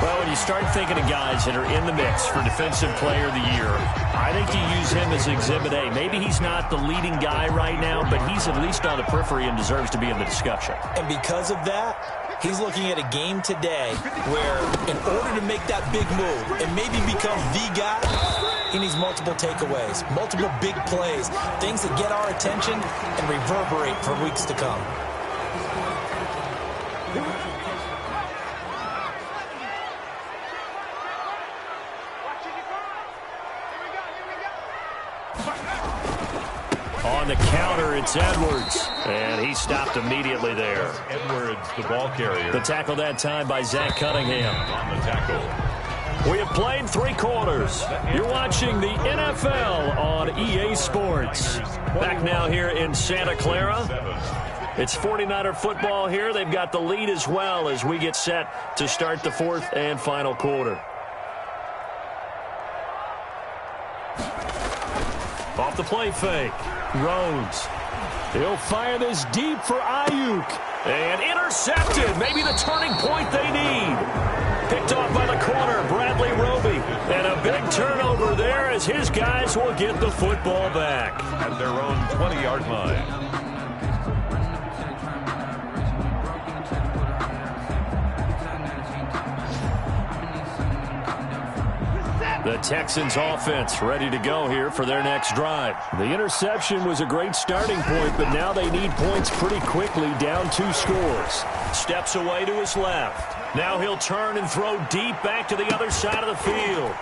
Well, when you start thinking of guys that are in the mix for Defensive Player of the Year, I think you use him as Exhibit A. Maybe he's not the leading guy right now, but he's at least on the periphery and deserves to be in the discussion. And because of that, he's looking at a game today where in order to make that big move and maybe become the guy, He needs multiple takeaways, multiple big plays, things that get our attention and reverberate for weeks to come. On the counter, it's Edwards. And he stopped immediately there. Edwards, the ball carrier. The tackle that time by Zach Cunningham. On the tackle. We have played 3 quarters. You're watching the NFL on EA Sports. Back now here in Santa Clara. It's 49er football here. They've got the lead as well as we get set to start the 4th and final quarter. Off the play fake. Rhodes. He'll fire this deep for Ayuk. And intercepted. Maybe the turning point they need. Picked off by the corner, Bradley Roby. And a big turnover there as his guys will get the football back. At their own 20-yard line. The Texans offense ready to go here for their next drive. The interception was a great starting point, but now they need points pretty quickly, down 2 scores. Steps away to his left. Now he'll turn and throw deep back to the other side of the field.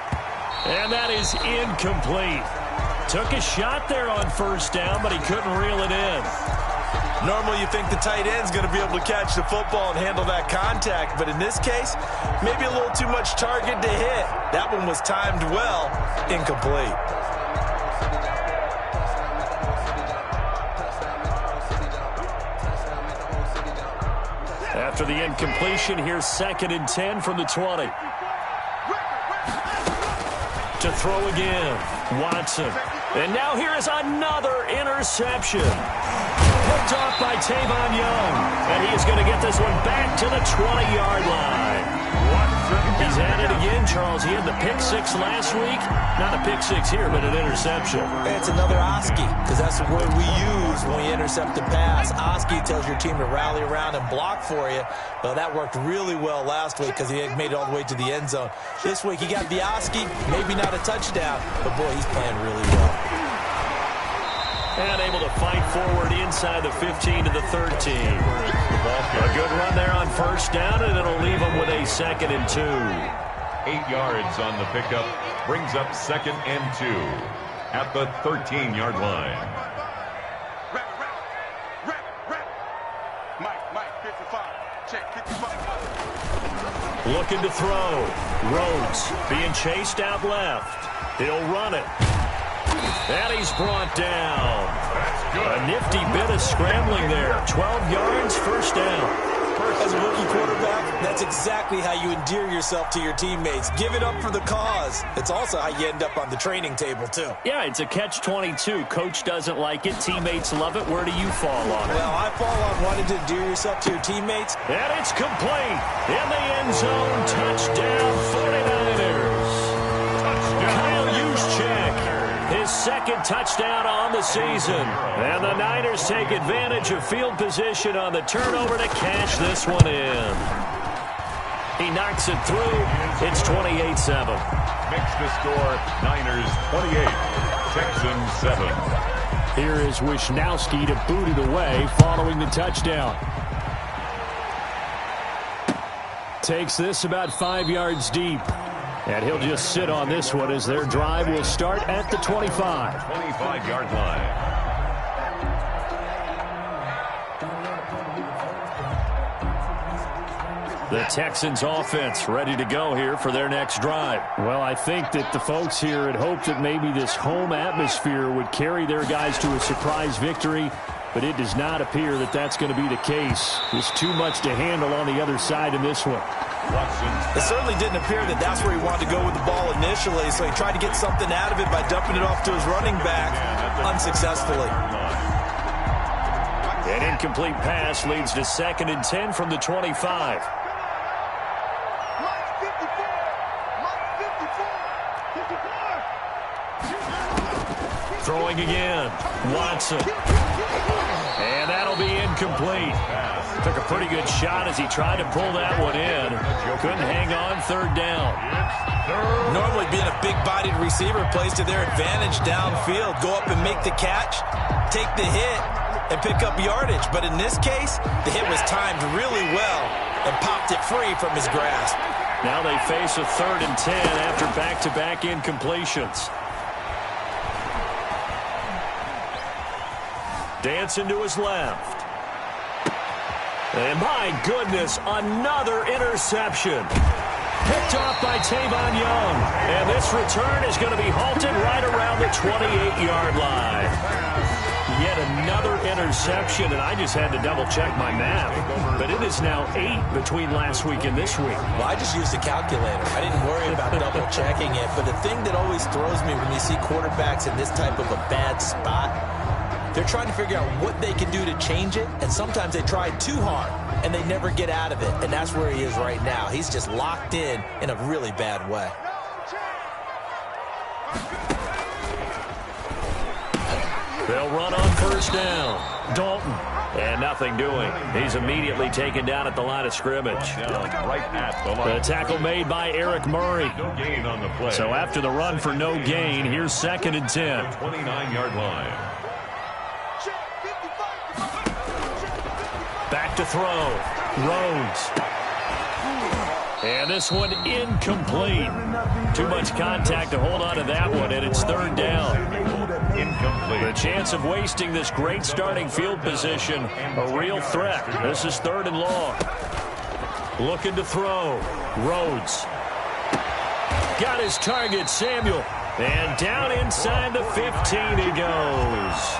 And that is incomplete. Took a shot there on first down, but he couldn't reel it in. Normally you think the tight end's going to be able to catch the football and handle that contact, but in this case, maybe a little too much target to hit. That one was timed well, incomplete. After the incompletion, here's 2nd and 10 from the 20. To throw again, Watson. And now here is another interception. Picked off by Tavon Young. And he is going to get this one back to the 20-yard line. He's at it again, Charles. He had the pick 6 last week. Not a pick 6 here, but an interception. It's another Oski, because that's the word we use when we intercept a pass. Oski tells your team to rally around and block for you. Well, that worked really well last week because he had made it all the way to the end zone. This week he got the Oski, maybe not a touchdown, but boy, he's playing really well. And able to fight forward inside the 15 to the 13. A good run there on first down, and it'll leave them with a 2nd and 2. 8 yards on the pickup. Brings up 2nd and 2 at the 13-yard line. Mike, 55. Check, 55. Looking to throw. Rhodes being chased out left. He'll run it. And he's brought down. A nifty bit of scrambling there. 12 yards, first down. As a rookie quarterback, that's exactly how you endear yourself to your teammates. Give it up for the cause. It's also how you end up on the training table, too. Yeah, it's a catch-22. Coach doesn't like it. Teammates love it. Where do you fall on it? Well, I fall on wanting to endear yourself to your teammates. And it's complete. In the end zone, touchdown, 49ers. Kyle Juszczyk. His 2nd touchdown on the season. And the Niners take advantage of field position on the turnover to cash this one in. He knocks it through. It's 28-7. Makes the score Niners 28, Texans 7. Here is Wisnowski to boot it away following the touchdown. Takes this about 5 yards deep. And he'll just sit on this one as their drive will start at the 25. 25-yard line. The Texans offense ready to go here for their next drive. Well, I think that the folks here had hoped that maybe this home atmosphere would carry their guys to a surprise victory, but it does not appear that that's going to be the case. There's too much to handle on the other side in this one. It certainly didn't appear that that's where he wanted to go with the ball initially, so he tried to get something out of it by dumping it off to his running back unsuccessfully. An incomplete pass leads to 2nd and 10 from the 25. Throwing again. Watson. And that'll be incomplete. Took a pretty good shot as he tried to pull that one in. Couldn't hang on 3rd down. Normally being a big-bodied receiver plays to their advantage downfield. Go up and make the catch, take the hit, and pick up yardage. But in this case, the hit was timed really well and popped it free from his grasp. Now they face a 3rd and 10 after back-to-back incompletions. Dancing to his left. And my goodness, another interception. Picked off by Tavon Young. And this return is going to be halted right around the 28-yard line. Yet another interception, and I just had to double-check my math. But it is now 8 between last week and this week. Well, I just used a calculator. I didn't worry about double-checking it. But the thing that always throws me when you see quarterbacks in this type of a bad spot, they're trying to figure out what they can do to change it, and sometimes they try too hard, and they never get out of it. And that's where he is right now. He's just locked in a really bad way. They'll run on 1st down. Dalton. And nothing doing. He's immediately taken down at the line of scrimmage. Right at the line. The tackle made by Eric Murray. No gain on the play. So after the run for no gain, here's 2nd and 10. 29-yard line. Back to throw. Rhodes. And this one incomplete. Too much contact to hold on to that one, and it's 3rd down. Incomplete. The chance of wasting this great starting field position, a real threat. This is 3rd and long. Looking to throw. Rhodes. Got his target, Samuel. And down inside the 15 he goes.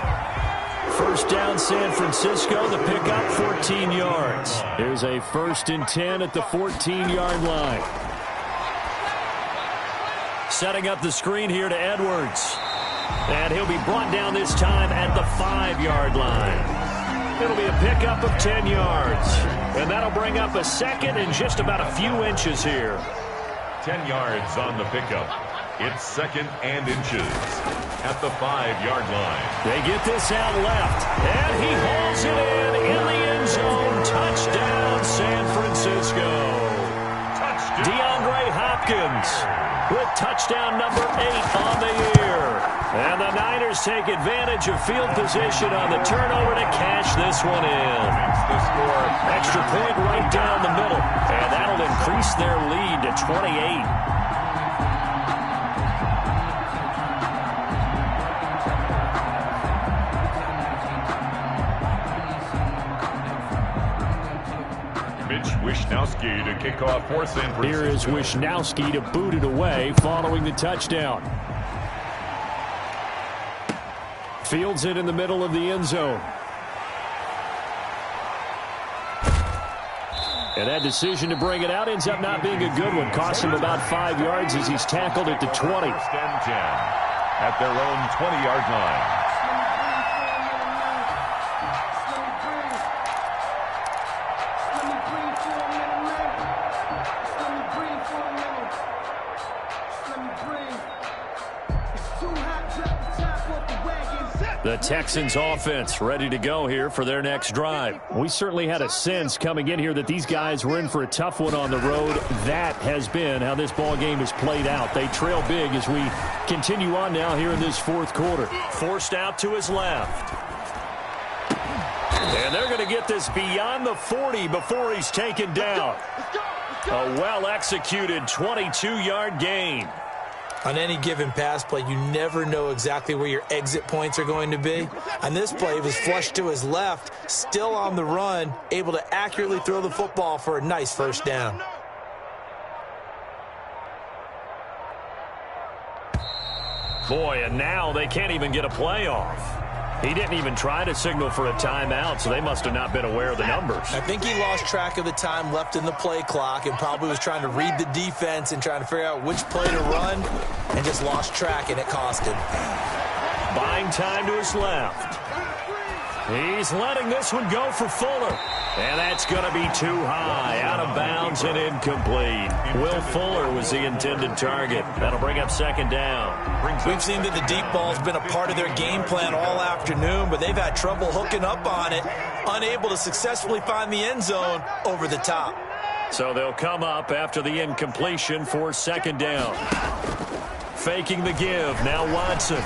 1st down, San Francisco. The pickup, 14 yards. Here's a 1st and 10 at the 14-yard line. Setting up the screen here to Edwards. And he'll be brought down this time at the 5-yard line. It'll be a pickup of 10 yards. And that'll bring up a 2nd and just about a few inches here. 10 yards on the pickup. It's 2nd and inches at the 5-yard line. They get this out left, and he hauls it in the end zone. Touchdown, San Francisco. Touchdown. DeAndre Hopkins with touchdown number 8 on the year. And the Niners take advantage of field position on the turnover to cash this one in. That's the score. Extra point right down the middle, and that'll increase their lead to 28. Wishnowski to kick off for San Francisco. Here is Wishnowski to boot it away following the touchdown. Fields it in the middle of the end zone. And that decision to bring it out ends up not being a good one. Cost him about 5 yards as he's tackled at the 20. 1st and 10 at their own 20-yard line. The Texans offense ready to go here for their next drive. We certainly had a sense coming in here that these guys were in for a tough one on the road. That has been how this ball game has played out. They trail big as we continue on now here in this 4th quarter. Forced out to his left. And they're going to get this beyond the 40 before he's taken down. A well-executed 22-yard gain. On any given pass play, you never know exactly where your exit points are going to be. On this play, he was flushed to his left, still on the run, able to accurately throw the football for a nice 1st down. Boy, and now they can't even get a play off. He didn't even try to signal for a timeout, so they must have not been aware of the numbers. I think he lost track of the time left in the play clock and probably was trying to read the defense and trying to figure out which play to run and just lost track, and it cost him. Buying time to his left. He's letting this one go for Fuller. And that's going to be too high, out of bounds and incomplete. Will Fuller was the intended target. That'll bring up 2nd down. We've seen that the deep ball's been a part of their game plan all afternoon, but they've had trouble hooking up on it, unable to successfully find the end zone over the top. So they'll come up after the incompletion for second down. Faking the give. Now Watson.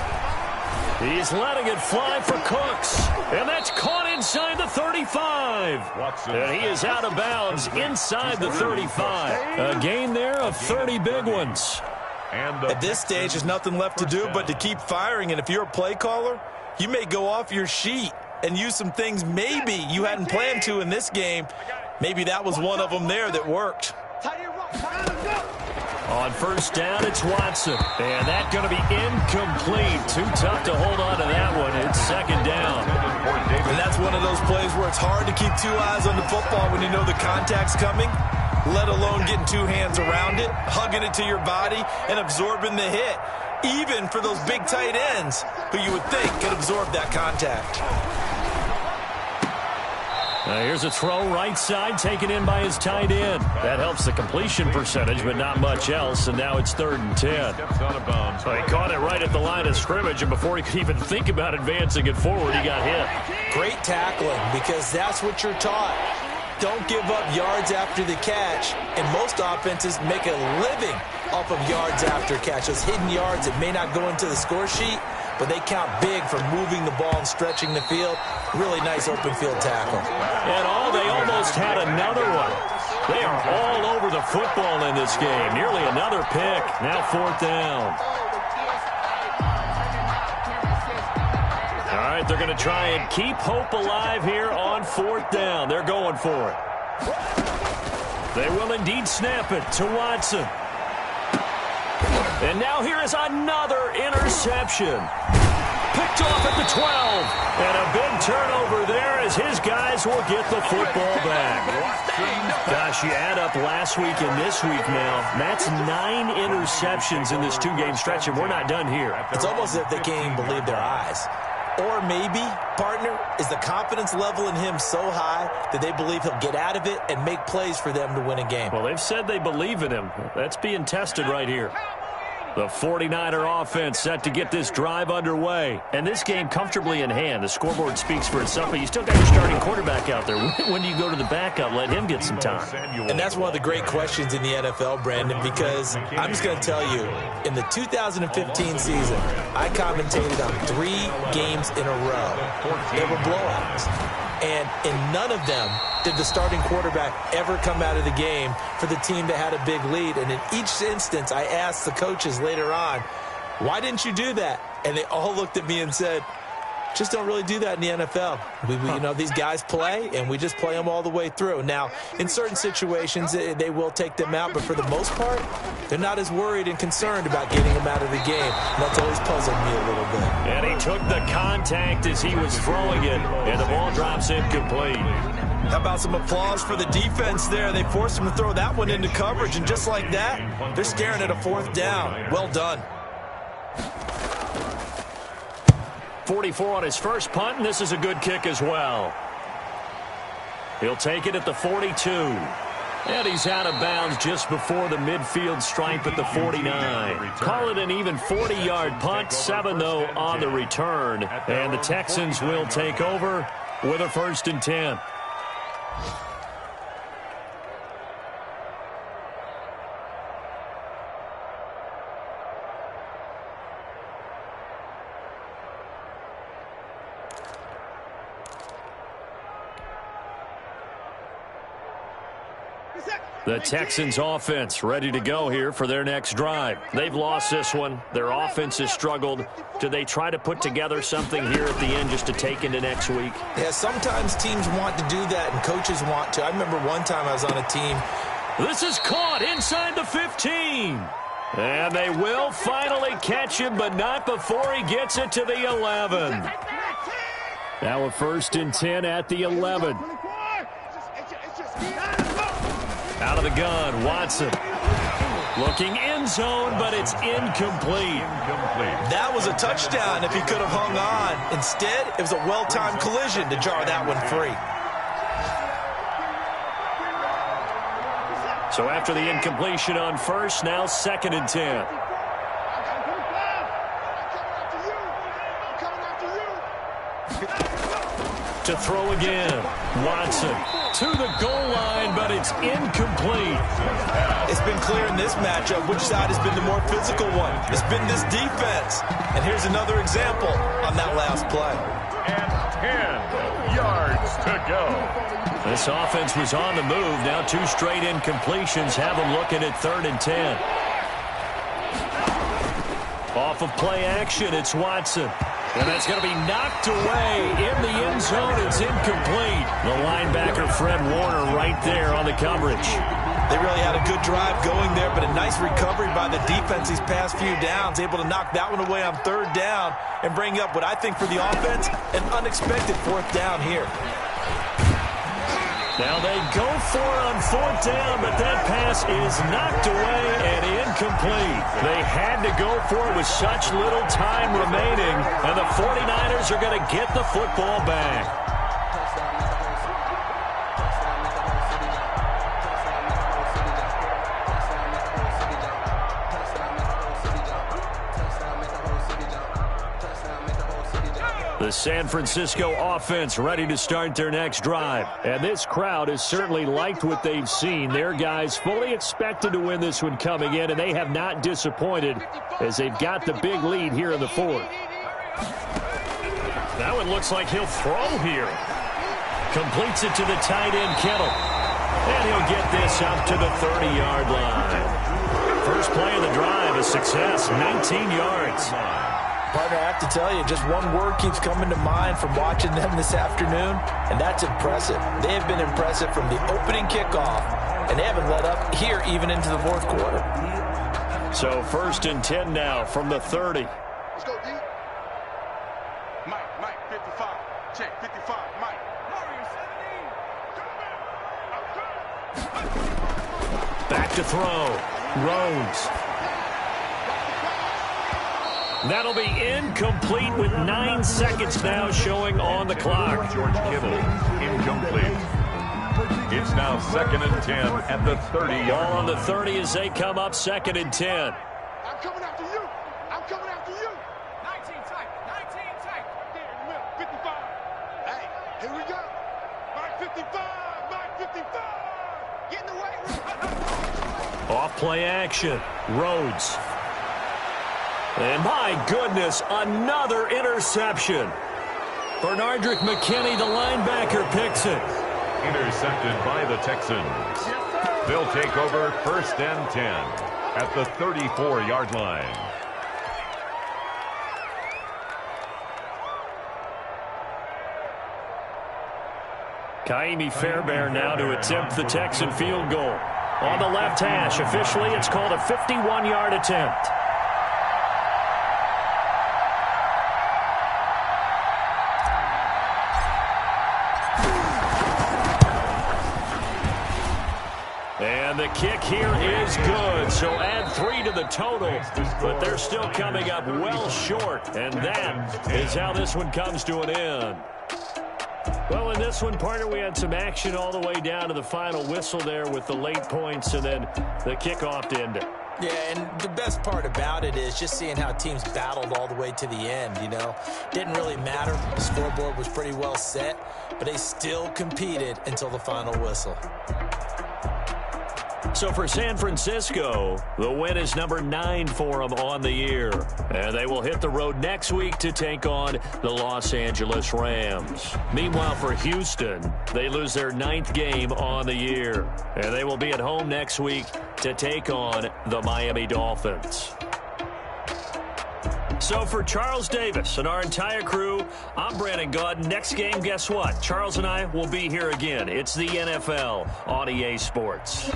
He's letting it fly for Cooks. And that's caught inside the 35. And he is out of bounds inside the 35. A gain there of 30 big ones. At this stage, there's nothing left to do but to keep firing. And if you're a play caller, you may go off your sheet and use some things maybe you hadn't planned to in this game. Maybe that was one of them there that worked. On first down, it's Watson. And that's going to be incomplete. Too tough to hold on to that one. It's second down. And that's one of those plays where it's hard to keep two eyes on the football when you know the contact's coming, let alone getting two hands around it, hugging it to your body, and absorbing the hit, even for those big tight ends who you would think could absorb that contact. Here's a throw right side taken in by his tight end. That helps the completion percentage, but not much else, and now it's 3rd and 10. So he caught it right at the line of scrimmage, and before he could even think about advancing it forward, he got hit. Great tackling, because that's what you're taught. Don't give up yards after the catch, and most offenses make a living off of yards after catch. Those hidden yards that may not go into the score sheet, but they count big for moving the ball and stretching the field. Really nice open field tackle. And they almost had another one. They are all over the football in this game. Nearly another pick. Now 4th down. All right, they're going to try and keep hope alive here on 4th down. They're going for it. They will indeed snap it to Watson. And now here is another interception. Picked off at the 12. And a big turnover there as his guys will get the football back. Gosh, you add up last week and this week now. That's 9 interceptions in this 2-game stretch, and we're not done here. It's almost as if they can't even believe their eyes. Or maybe, partner, is the confidence level in him so high that they believe he'll get out of it and make plays for them to win a game. Well, they've said they believe in him. That's being tested right here. The 49er offense set to get this drive underway. And this game comfortably in hand. The scoreboard speaks for itself, but you still got your starting quarterback out there. When do you go to the backup? Let him get some time. And that's one of the great questions in the NFL, Brandon, because I'm just going to tell you, in the 2015 season, I commentated on 3 games in a row. They were blowouts. And in none of them did the starting quarterback ever come out of the game for the team that had a big lead. And in each instance, I asked the coaches later on, why didn't you do that? And they all looked at me and said, just don't really do that in the NFL. You know, these guys play, and we just play them all the way through. Now, in certain situations, they will take them out, but for the most part, they're not as worried and concerned about getting them out of the game. And that's always puzzled me a little bit. And he took the contact as he was throwing it, and the ball drops incomplete. How about some applause for the defense there? They forced him to throw that one into coverage, and just like that, they're staring at a 4th down. Well done. 44 on his first punt, and this is a good kick as well. He'll take it at the 42. And he's out of bounds just before the midfield stripe at the 49. Call it an even 40-yard punt, 7, though, on the return. And the Texans will take over with a 1st and 10. The Texans offense ready to go here for their next drive. They've lost this one. Their offense has struggled. Do they try to put together something here at the end just to take into next week? Yeah, sometimes teams want to do that and coaches want to. I remember one time I was on a team. This is caught inside the 15. And they will finally catch him, but not before he gets it to the 11. Now a 1st and 10 at the 11. Out of the gun, Watson. Looking end zone, but it's incomplete. That was a touchdown if he could have hung on. Instead, it was a well-timed collision to jar that one free. So after the incompletion on first, now 2nd and 10. To throw again. Watson to the goal line, but it's incomplete. It's been clear in this matchup which side has been the more physical one. It's been this defense. And here's another example on that last play. And 10 yards to go. This offense was on the move. Now 2 straight incompletions have them looking at 3rd and 10. Off of play action, it's Watson. And that's going to be knocked away in the end zone. It's incomplete. The linebacker, Fred Warner, right there on the coverage. They really had a good drive going there, but a nice recovery by the defense these past few downs, able to knock that one away on 3rd down and bring up what I think for the offense, an unexpected 4th down here. Now they go for it on 4th down, but that pass is knocked away and incomplete. They had to go for it with such little time remaining, and the 49ers are going to get the football back. The San Francisco offense ready to start their next drive. And this crowd has certainly liked what they've seen. Their guys fully expected to win this one coming in, and they have not disappointed as they've got the big lead here in the 4th. That one looks like he'll throw here. Completes it to the tight end, Kittle. And he'll get this out to the 30-yard line. First play of the drive, a success, 19 yards. Partner, I have to tell you, just one word keeps coming to mind from watching them this afternoon, and that's impressive. They have been impressive from the opening kickoff, and they haven't let up here even into the 4th quarter. So 1st and 10 now from the 30. Let's go, D. Mike, 55. Check, 55, Mike. Back to throw. Rhodes. That'll be incomplete with 9 seconds now showing on the clock. George Kittle, incomplete. It's now 2nd and 10 at the 30-yard line. Ball on the 30 as they come up 2nd and 10. I'm coming after you. I'm coming after you. 19 tight. There in the middle. 55. Hey, here we go. Mike 55. Mike 55. Get in the way. Off play action. Rhodes. And my goodness, another interception. Bernardrick McKinney, the linebacker, picks it. Intercepted by the Texans. They'll take over 1st and 10 at the 34-yard line. Kaimi Fairbairn now to attempt the Texan field goal. On the left hash, officially it's called a 51-yard attempt. And the kick here is good, so add 3 to the total, but they're still coming up well short, and that is how this one comes to an end. Well, in this one, partner, we had some action all the way down to the final whistle there with the late points and then the kickoff to end it. Yeah, and the best part about it is just seeing how teams battled all the way to the end, you know. Didn't really matter. The scoreboard was pretty well set, but they still competed until the final whistle. So for San Francisco, the win is number 9 for them on the year. And they will hit the road next week to take on the Los Angeles Rams. Meanwhile, for Houston, they lose their 9th game on the year. And they will be at home next week to take on the Miami Dolphins. So for Charles Davis and our entire crew, I'm Brandon Gaudin. Next game, guess what? Charles and I will be here again. It's the NFL on EA Sports.